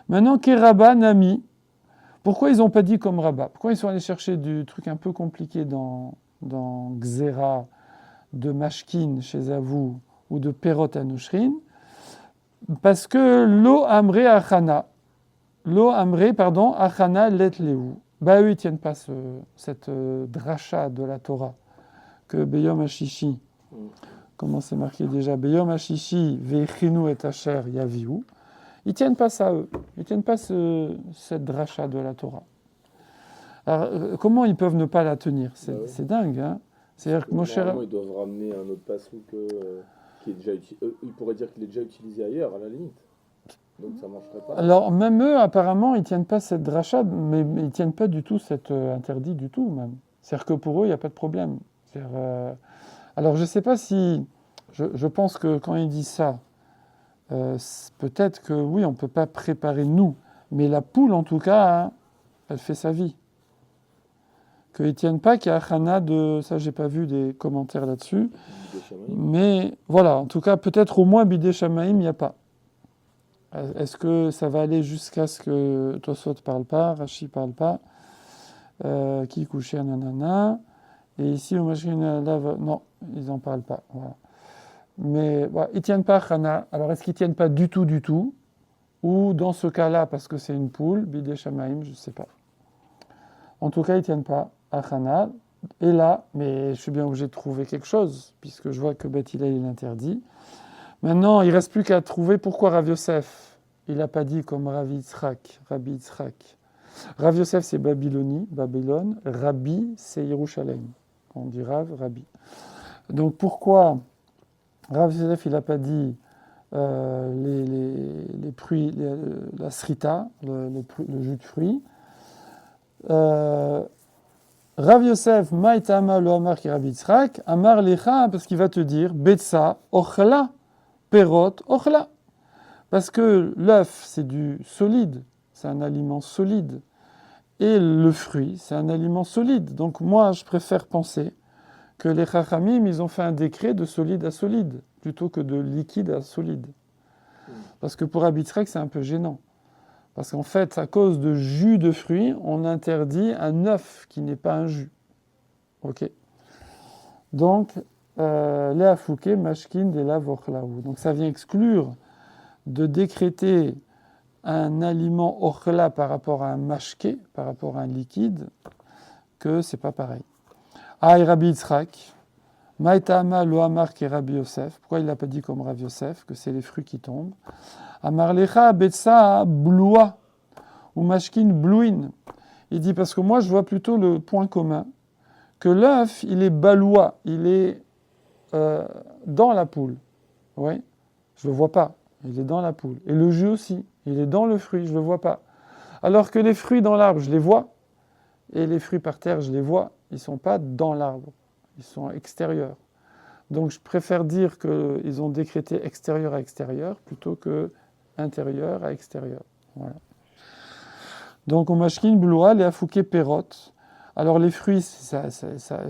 S1: Maintenant, Keraba, Nami, pourquoi ils n'ont pas dit comme Rabat? Pourquoi ils sont allés chercher du truc un peu compliqué dans Xera, de Mashkin chez Zavou ou de Perot Anoshrin? Parce que Lo Amre Achana, Achana Letleu. Bah eux, ils ne tiennent pas cette dracha de la Torah que Beyom Hashishi, comment c'est marqué déjà, Beyom Hashishi Vechinu et Asher Yaviu. Ils ne tiennent pas ça, eux. Ils ne tiennent pas cette dracha de la Torah. Alors, comment ils peuvent ne pas la tenir? C'est dingue, hein? C'est-à-dire que Moshe...
S2: Normalement, ils doivent ramener un autre passouk qui est déjà ils pourraient dire qu'il est déjà utilisé ailleurs, à la limite. Donc ça ne marcherait pas. Alors,
S1: même eux, apparemment, ils ne tiennent pas cette dracha, mais ils ne tiennent pas du tout cet interdit du tout, même. C'est-à-dire que pour eux, il n'y a pas de problème. Alors, je ne sais pas si... Je pense que quand ils disent ça, peut-être que, oui, on ne peut pas préparer nous. Mais la poule, en tout cas, hein, elle fait sa vie. Qu'ils ne tiennent pas qu'il y a Achana de... Ça, je n'ai pas vu des commentaires là-dessus. Mais voilà, en tout cas, peut-être au moins Bidé Shamaïm, il n'y a pas. Est-ce que ça va aller jusqu'à ce que Tosot ne parle pas, Rashi ne parle pas, qui couchait nanana, et ici, au Mashkin, non, ils n'en parlent pas. Voilà. Mais voilà, ils ne tiennent pas Chana. Alors, est-ce qu'ils ne tiennent pas du tout, ou dans ce cas-là, parce que c'est une poule, Bidé Shamaïm, je ne sais pas. En tout cas, ils ne tiennent pas à Chana. Et là, mais je suis bien obligé de trouver quelque chose, puisque je vois que Beth Hillel est interdit. Maintenant, il ne reste plus qu'à trouver pourquoi Rav Yosef, il n'a pas dit comme Rabbi Yitzhak. Rav Yosef, c'est Babylone. Rabbi, c'est Yerushalem. On dit Rav, Rabbi. Donc pourquoi Rav Yosef, il n'a pas dit les fruits, la srita, le jus de fruits. Rav Yosef, Maïtama, lo Amar ki Rabbi Yitzhak, Amar Lecha, parce qu'il va te dire, Betsa, Ochla. Perot, ochla. Parce que l'œuf, c'est du solide, c'est un aliment solide. Et le fruit, c'est un aliment solide. Donc moi, je préfère penser que les Chachamim, ils ont fait un décret de solide à solide, plutôt que de liquide à solide. Parce que pour Rabbi Yitzhak, c'est un peu gênant. Parce qu'en fait, à cause de jus de fruits, on interdit un œuf qui n'est pas un jus. Ok. Donc, Léa Fouquet, Mashkin, Dela Vochlaou. Donc ça vient exclure de décréter un aliment ochla par rapport à un mashké, par rapport à un liquide, que c'est pas pareil. Ah, et Rabbi Yitzhak, Maïtama lo Amar ke Rabbi Yosef. Pourquoi il n'a pas dit comme Rabbi Yosef, que c'est les fruits qui tombent? Amarlecha betsa bloua ou mashkin blouin. Il dit parce que moi je vois plutôt le point commun que l'œuf il est baloua, il est dans la poule. Oui, je le vois pas, il est dans la poule. Et le jus aussi, il est dans le fruit, je le vois pas. Alors que les fruits dans l'arbre, je les vois, et les fruits par terre, je les vois, ils sont pas dans l'arbre, ils sont extérieurs. Donc je préfère dire qu'ils ont décrété extérieur à extérieur plutôt que intérieur à extérieur. Voilà. Donc au mashkin bloua, les afouké perot. Alors les fruits,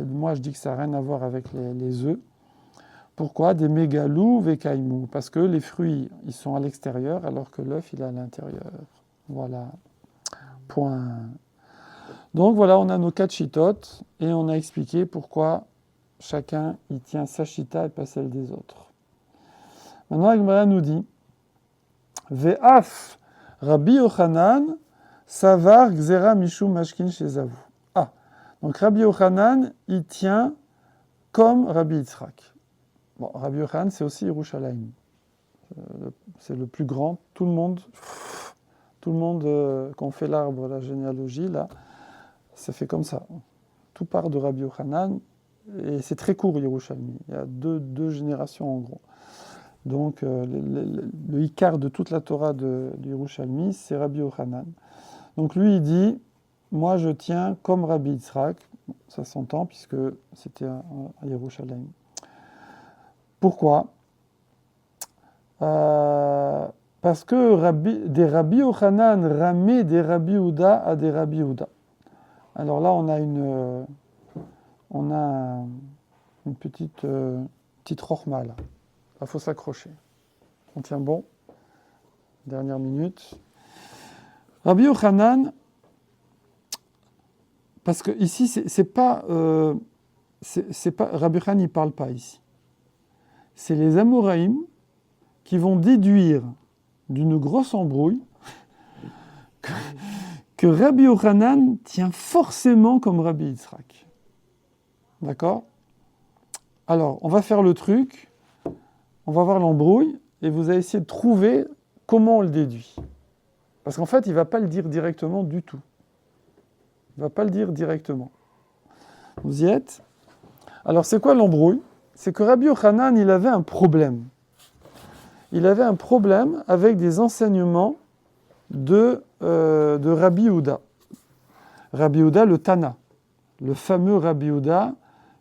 S1: moi je dis que ça n'a rien à voir avec les œufs. Pourquoi? Des mégalous vekaimou. Parce que les fruits, ils sont à l'extérieur alors que l'œuf, il est à l'intérieur. Voilà. Point. Donc voilà, on a nos 4 chitotes et on a expliqué pourquoi chacun y tient sa chita et pas celle des autres. Maintenant, Agmara nous dit Ve'af Rabbi Yochanan savar gzera mishum mashkin shezavu. Ah, donc Rabbi Yochanan, il tient comme Rabbi Yitzhak. Bon, Rabbi Yochanan, c'est aussi Yerushalayim. C'est le plus grand. Tout le monde, quand on fait l'arbre, la généalogie, là, ça fait comme ça. Tout part de Rabbi Yochanan, et c'est très court, Yerushalmi. Il y a deux générations, en gros. Donc, le Ikar de toute la Torah de Yerushalmi, c'est Rabbi Yochanan. Donc, lui, il dit, moi, je tiens comme Rabbi Yitzhak. Ça s'entend, puisque c'était à Yerushalayim. Pourquoi? Parce que des Rabbi Yochanan ramaient des Rabbi Yehuda à des Rabbi Yehuda. Alors là, on a une petite rochma, là. Il faut s'accrocher. On tient bon. Dernière minute. Rabbi Yochanan, parce que ici, c'est pas Rabbi Yochanan, il parle pas ici. C'est les Amoraïm qui vont déduire d'une grosse embrouille que Rabbi Yochanan tient forcément comme Rabbi Yitzhak. D'accord? Alors, on va faire le truc, on va voir l'embrouille, et vous allez essayer de trouver comment on le déduit. Parce qu'en fait, il ne va pas le dire directement du tout. Il ne va pas le dire directement. Vous y êtes? Alors, c'est quoi l'embrouille? C'est que Rabbi Yochanan, il avait un problème. Il avait un problème avec des enseignements de Rabbi Yehuda. Rabbi Yehuda, le Tana. Le fameux Rabbi Yehuda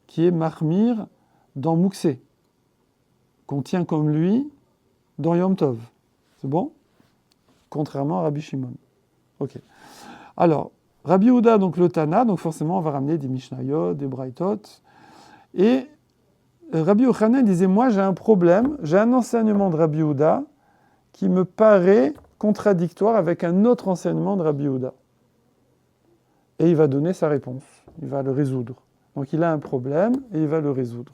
S1: qui est Mahmir dans Mouksé. Qu'on tient comme lui dans Yom Tov. C'est bon? Contrairement à Rabbi Shimon. Ok. Alors, Rabbi Yehuda, donc le Tana, donc forcément on va ramener des Mishnayot, des Braithot. Et Rabbi Yochanan disait, moi j'ai un problème, j'ai un enseignement de Rabbi Yehuda qui me paraît contradictoire avec un autre enseignement de Rabbi Yehuda. Et il va donner sa réponse, il va le résoudre. Donc il a un problème et il va le résoudre.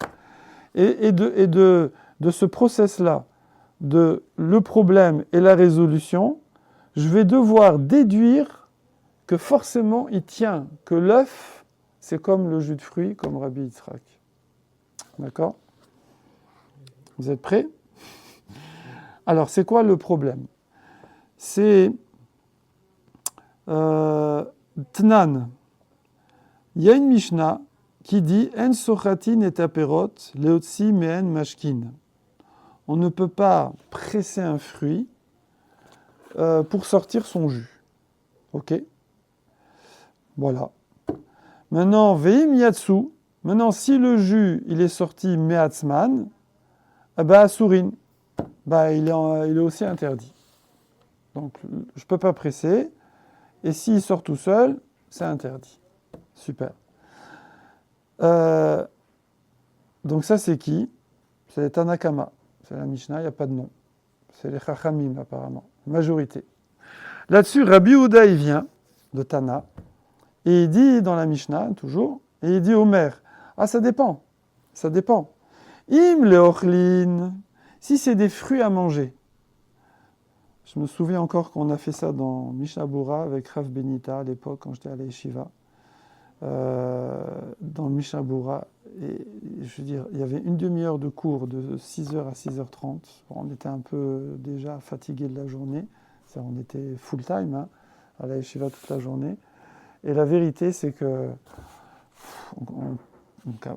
S1: Et de ce process-là, de le problème et la résolution, je vais devoir déduire que forcément il tient que l'œuf, c'est comme le jus de fruits, comme Rabbi Yitzhak. D'accord? Vous êtes prêts? Alors, c'est quoi le problème? C'est Tnan. Il y a une Mishnah qui dit En sochatin et aperot leotsi mehen mashkin. On ne peut pas presser un fruit pour sortir son jus. Ok? Voilà. Maintenant, veim yatsu. Maintenant, si le jus il est sorti me'atzman, asurin, il est aussi interdit. Donc, je ne peux pas presser. Et s'il sort tout seul, c'est interdit. Super. Donc ça, c'est qui? C'est les Tanakama. C'est la Mishnah, il n'y a pas de nom. C'est les Chachamim, apparemment. Majorité. Là-dessus, Rabbi Yehuda, il vient de Tana. Et il dit dans la Mishnah, toujours, et il dit au maire, ça dépend. Ça dépend. Im leochlin. Si c'est des fruits à manger. Je me souviens encore qu'on a fait ça dans Mishnah Bura avec Rav Benita à l'époque, quand j'étais à la Yeshiva. Dans Mishnah Bura. et je veux dire, il y avait une demi-heure de cours de 6h à 6h30. Bon, on était un peu déjà fatigué de la journée. On était full-time hein, à la yeshiva toute la journée. Et la vérité, c'est que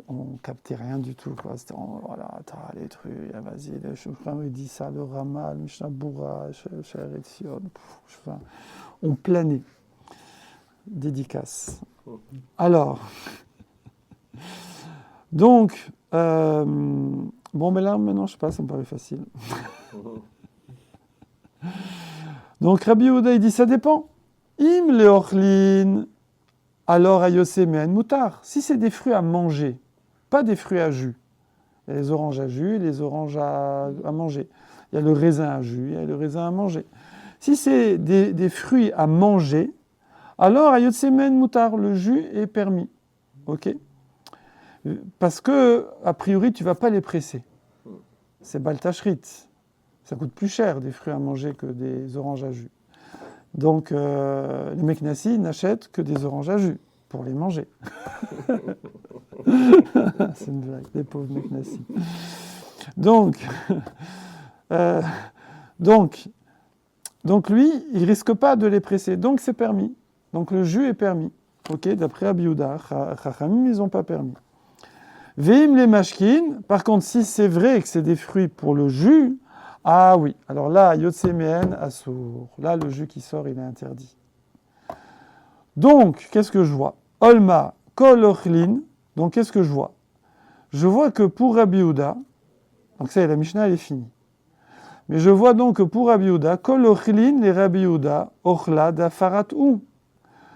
S1: on captait rien du tout. Quoi. C'était, voilà, t'as les trucs, vas-y, le Shulchan, il dit ça, le Rama, le Mishnah Bura, Sha'ar Etzion. On planait. Dédicace. Alors, donc, bon, mais là, maintenant, je sais pas, ça me paraît facile. Donc, Rabbi Yehuda, il dit, ça dépend. Im leochlin, alors ayose me'en mutar. Si c'est des fruits à manger, pas des fruits à jus. Il y a les oranges à jus et les oranges à manger. Il y a le raisin à jus, il y a le raisin à manger. Si c'est des fruits à manger, alors ayose me'en mutar, le jus est permis. Ok ? Parce que, a priori, tu ne vas pas les presser. C'est baltachrit. Ça coûte plus cher des fruits à manger que des oranges à jus. Donc, les Meknassi n'achètent que des oranges à jus pour les manger. C'est une blague, les pauvres Meknassi. Donc, lui, il ne risque pas de les presser. Donc, c'est permis. Donc, le jus est permis. Ok, d'après Rabbi Yehuda, Chachamim, ils n'ont pas permis. Veim les mashkin, par contre, si c'est vrai que c'est des fruits pour le jus, ah oui, alors là, yotse mehen assour. Là, le jus qui sort, il est interdit. Donc, qu'est-ce que je vois? Olma, kol ochlin. Donc, qu'est-ce que je vois? Je vois que pour Rabbi Yehuda, donc ça y est, la Mishnah, elle est finie. Mais je vois donc que pour Rabbi Yehuda, kol ochlin, les Rabbi Yehuda, ochla dafarat ou.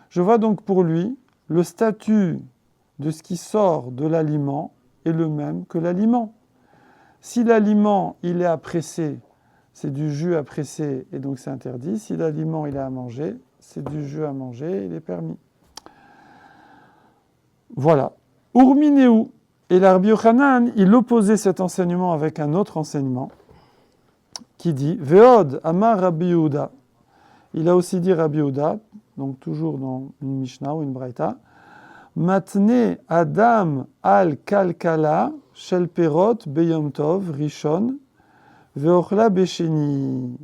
S1: Je vois donc pour lui, le statut de ce qui sort de l'aliment est le même que l'aliment. Si l'aliment, il est à presser, c'est du jus à presser et donc c'est interdit. Si l'aliment, il est à manger, c'est du jus à manger, il est permis. Voilà. Urmineu. Et l'Arbi Yochanan, il opposait cet enseignement avec un autre enseignement qui dit Veod Amar Rabbi Yehuda. Il a aussi dit Rabbi Yehuda, donc toujours dans une Mishnah ou une Braïta, Matne Adam al Kalkala Shel Perot Beyom Tov Rishon Veochla Besheni.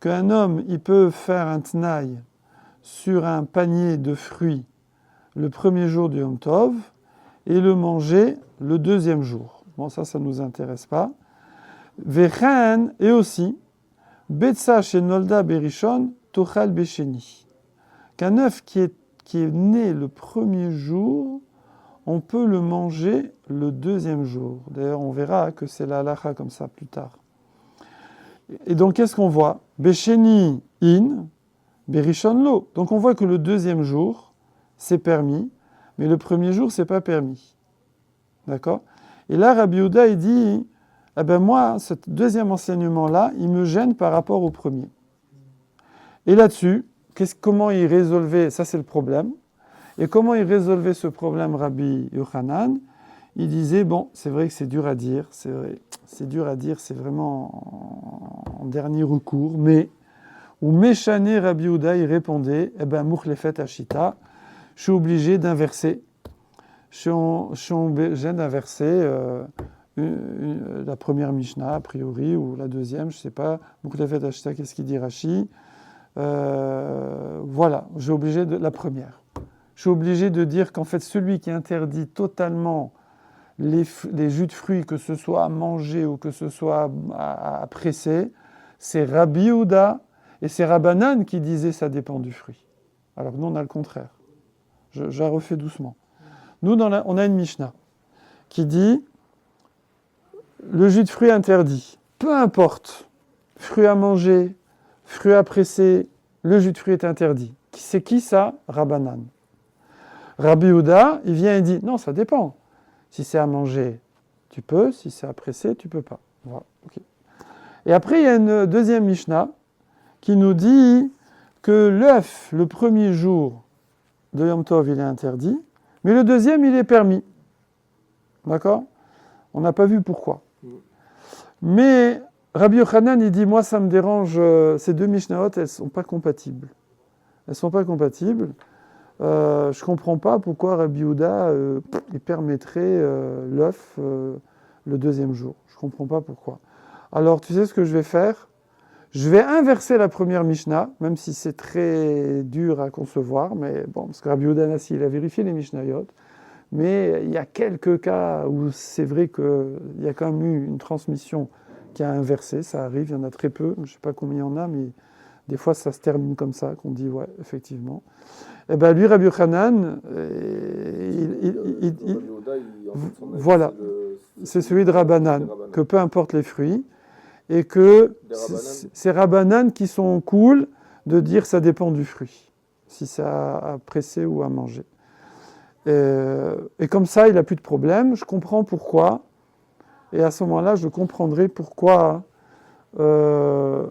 S1: Qu'un homme, il peut faire un tnaï sur un panier de fruits le premier jour du Yom Tov et le manger le deuxième jour. Bon, ça ne nous intéresse pas. Vechen, et aussi, Betsa Shenolda Berishon Tochal Besheni. Qu'un œuf qui est né le premier jour, on peut le manger le deuxième jour. D'ailleurs, on verra que c'est la halacha comme ça plus tard. Et donc, qu'est-ce qu'on voit? Besheni in, berishon lo. Donc, on voit que le deuxième jour, c'est permis, mais le premier jour, c'est pas permis. D'accord? Et là, Rabbi Yehuda, il dit, eh ben moi, ce deuxième enseignement-là, il me gêne par rapport au premier. Et là-dessus, comment il résolvait, ça c'est le problème, et comment il résolvait ce problème, Rabbi Yochanan? Il disait, bon, c'est vrai que c'est dur à dire, c'est dur à dire, c'est vraiment en dernier recours, mais, ou Méchané Rabbi Yehuda, il répondait, eh ben, Mouchlefet Ashita, je suis obligé d'inverser, je suis obligé d'inverser la première Mishnah, a priori, ou la deuxième, je ne sais pas, Mouchlefet Ashita, qu'est-ce qu'il dit Rashi? Voilà, j'ai obligé de la première. Je suis obligé de dire qu'en fait, celui qui interdit totalement les jus de fruits, que ce soit à manger ou que ce soit à presser, c'est Rabbi Yehuda et c'est Rabbanan qui disait ça dépend du fruit. Alors nous, on a le contraire. Je la refais doucement. Nous, on a une Mishnah qui dit le jus de fruits interdit. Peu importe, fruits à manger, fruits à presser, le jus de fruits est interdit. C'est qui ça? Rabbanan. Rabbi Yehuda, il vient et dit, non, ça dépend. Si c'est à manger, tu peux. Si c'est à presser, tu peux pas. Voilà. Okay. Et après, il y a une deuxième Mishnah qui nous dit que l'œuf, le premier jour de Yom Tov, il est interdit, mais le deuxième, il est permis. D'accord? On n'a pas vu pourquoi. Mais Rabbi Yochanan, il dit, moi, ça me dérange, ces deux Mishnahot, elles ne sont pas compatibles. Elles ne sont pas compatibles. je ne comprends pas pourquoi Rabbi Yehuda il permettrait l'œuf le deuxième jour. Je ne comprends pas pourquoi. Alors, tu sais ce que je vais faire? Je vais inverser la première Mishnah, même si c'est très dur à concevoir, mais bon, parce que Rabbi Yehuda Nassi, il a vérifié les Mishnayot, mais il y a quelques cas où c'est vrai qu'il y a quand même eu une transmission qui a inversé, ça arrive, il y en a très peu, je ne sais pas combien il y en a, mais des fois ça se termine comme ça, qu'on dit ouais, effectivement. Et bien lui, Rabbi Yochanan, voilà, c'est celui de Rabbanan, que peu importe les fruits, et que c'est Rabbanan qui sont cool de dire ça dépend du fruit, si c'est à presser ou à manger. Et comme ça, il n'a plus de problème, je comprends pourquoi, et à ce moment-là, je comprendrai pourquoi le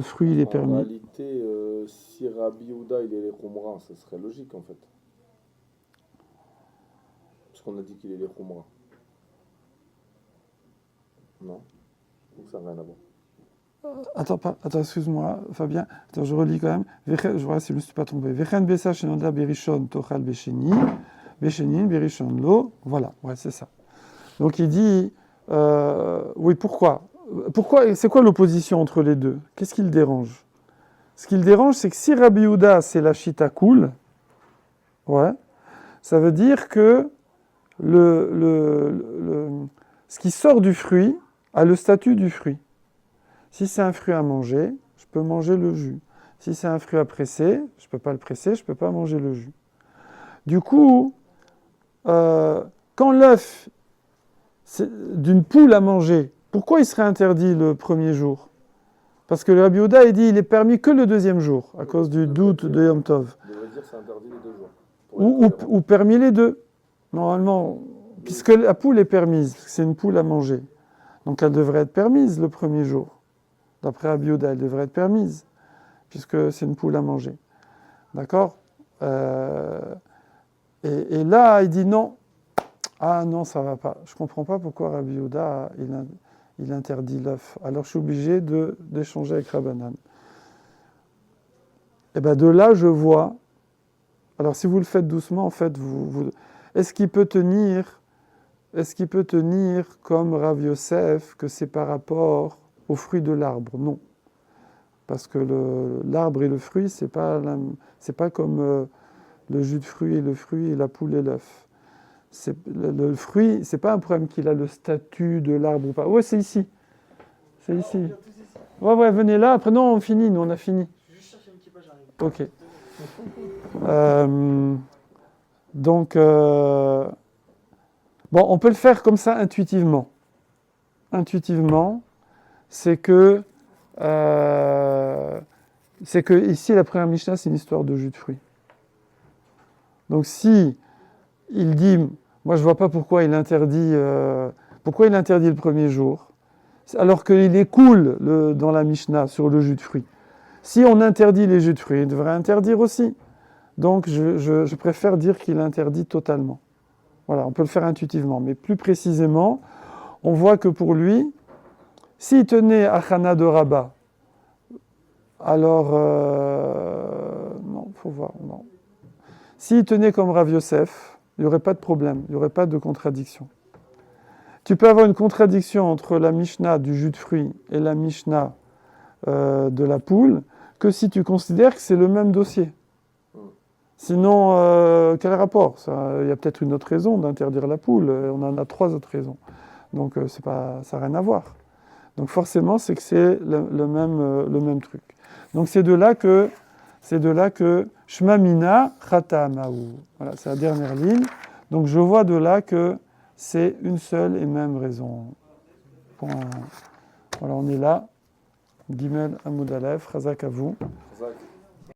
S1: fruit il est permis.
S2: En réalité, si Rabbi Yehuda il est les Khumra, ce serait logique en fait. Parce qu'on a dit qu'il est les Khumra. Non? Ou ça n'a rien à voir?
S1: Attends, excuse-moi, Fabien. Attends, je relis quand même. Je vois si je ne me suis pas trompé. Vechen besa shenodla berishon tochal besheni, beshenin berishon lo. Voilà, ouais, c'est ça. Donc il dit, oui, pourquoi? C'est quoi l'opposition entre les deux? Qu'est-ce qui le dérange? Ce qui le dérange, c'est que si Rabbi Yehuda, c'est la chita cool, ouais, ça veut dire que ce qui sort du fruit a le statut du fruit. Si c'est un fruit à manger, je peux manger le jus. Si c'est un fruit à presser, je ne peux pas le presser, je ne peux pas manger le jus. Du coup, quand l'œuf d'une poule à manger, pourquoi il serait interdit le premier jour? Parce que le Rabbi Yehuda, il dit il est permis que le deuxième jour, à cause du doute de Yom Tov.
S2: On devrait dire c'est interdit les 2 jours.
S1: Ou permis les deux. Normalement, puisque la poule est permise, c'est une poule à manger. Donc elle devrait être permise le premier jour. D'après Rabbi Yehuda, elle devrait être permise, puisque c'est une poule à manger. D'accord? Et là, il dit non. Ah non, ça ne va pas. Je ne comprends pas pourquoi Rabbi Yehuda, il interdit l'œuf. Alors je suis obligé d'échanger avec Rabbanan. Et bien de là, je vois. Alors si vous le faites doucement, en fait, est-ce qu'il peut tenir comme Rav Yosef, que c'est par rapport au fruit de l'arbre? Non. Parce que l'arbre et le fruit, c'est pas comme le jus de fruit et le fruit et la poule et l'œuf. Le fruit, c'est pas un problème qu'il a le statut de l'arbre ou pas. Ouais, c'est ici. C'est ici. Ouais, venez là. Après, non, on finit. Nous, on a fini.
S4: Je vais juste chercher un petit peu, j'arrive.
S1: Ok. Donc, bon, on peut le faire comme ça intuitivement. Intuitivement, c'est que ici, la première Mishnah, c'est une histoire de jus de fruits. Donc, si il dit, moi, je vois pas pourquoi il interdit le premier jour, alors qu'il est cool dans la Mishnah sur le jus de fruits. Si on interdit les jus de fruits, il devrait interdire aussi. Donc, je préfère dire qu'il interdit totalement. Voilà, on peut le faire intuitivement. Mais plus précisément, on voit que pour lui, s'il tenait à Chana de Rabat, alors... non, il faut voir, non. S'il tenait comme Rav Yosef, il n'y aurait pas de problème, il n'y aurait pas de contradiction. Tu peux avoir une contradiction entre la Mishnah du jus de fruits et la Mishnah de la poule, que si tu considères que c'est le même dossier. Sinon, quel rapport? Il y a peut-être une autre raison d'interdire la poule. On en a 3 autres raisons. Donc, ça n'a rien à voir. Donc, forcément, c'est que c'est le même truc. Donc, c'est de là que Shma Mina Chata Maou. Voilà, c'est la dernière ligne. Donc, je vois de là que c'est une seule et même raison. Voilà, on est là. Gimel Amoud Aleph, Chazak à vous.
S2: Chazak.